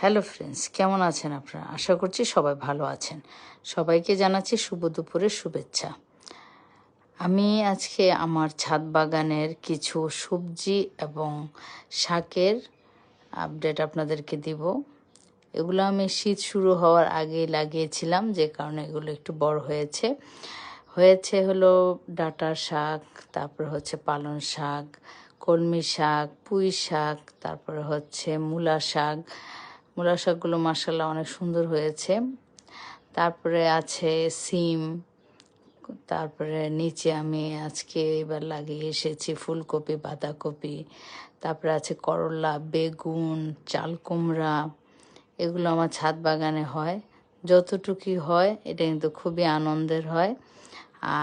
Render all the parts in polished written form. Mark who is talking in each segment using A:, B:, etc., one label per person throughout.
A: Hello friends, কেমন আছেন আপনারা? আশা করছি সবাই ভালো আছেন। সবাইকে জানাচ্ছি শুভ দুপুরের শুভেচ্ছা। আমি আজকে আমার ছাদ বাগানের কিছু সবজি এবং শাকের আপডেট আপনাদেরকে দিব। এগুলো আমি শীত শুরু হওয়ার আগেই লাগিয়েছিলাম, যে কারণে এগুলো একটু বড় হয়েছে হলো ডাঁটার শাক, তারপরে হচ্ছে পালং শাক, কলমি শাক, পুঁই শাক, তারপরে হচ্ছে মূলা শাকগুলো মাশাআল্লাহ অনেক সুন্দর হয়েছে। তারপরে আছে সিম, তারপরে নিচে আমি আজকে এবার লাগিয়ে এসেছি ফুলকপি, বাঁধাকপি, তারপরে আছে করলা, বেগুন, চাল কুমড়া। এগুলো আমার ছাদ বাগানে হয়। যতটুকুই হয় এটা কিন্তু খুবই আনন্দের হয়,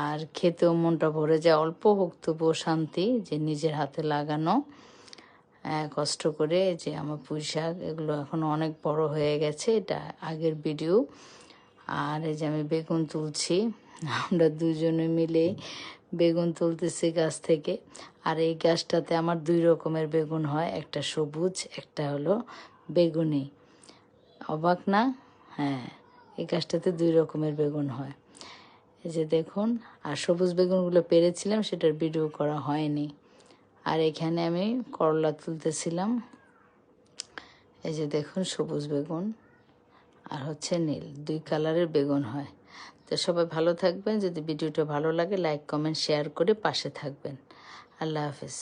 A: আর খেতেও মনটা ভরে যায়। অল্প হোক তবুও শান্তি যে নিজের হাতে লাগানো, কষ্ট করে। যে আমার পুঁই শাক এগুলো এখন অনেক বড় হয়ে গেছে, এটা আগের ভিডিও। আর এই যে আমি বেগুন তুলছি, আমরা দুজনে মিলে বেগুন তুলতেছি গাছ থেকে। আর এই গাছটাতে আমার 2 রকমের বেগুন হয়, একটা সবুজ, একটা হলো বেগুনি। অবাক না? হ্যাঁ, এই গাছটাতে 2 রকমের বেগুন হয়। এই যে দেখুন, আর সবুজ বেগুনগুলো পেরেছিলাম, সেটার ভিডিও করা হয়নি। আর এখানে আমি করলা তুলতেছিলাম। এই যে দেখুন, সবুজ বেগুন আর হচ্ছে নীল, 2 কালারের বেগুন হয়। তো সবাই ভালো থাকবেন। যদি ভিডিওটা ভালো লাগে লাইক কমেন্ট শেয়ার করে পাশে থাকবেন। আল্লাহ হাফেজ।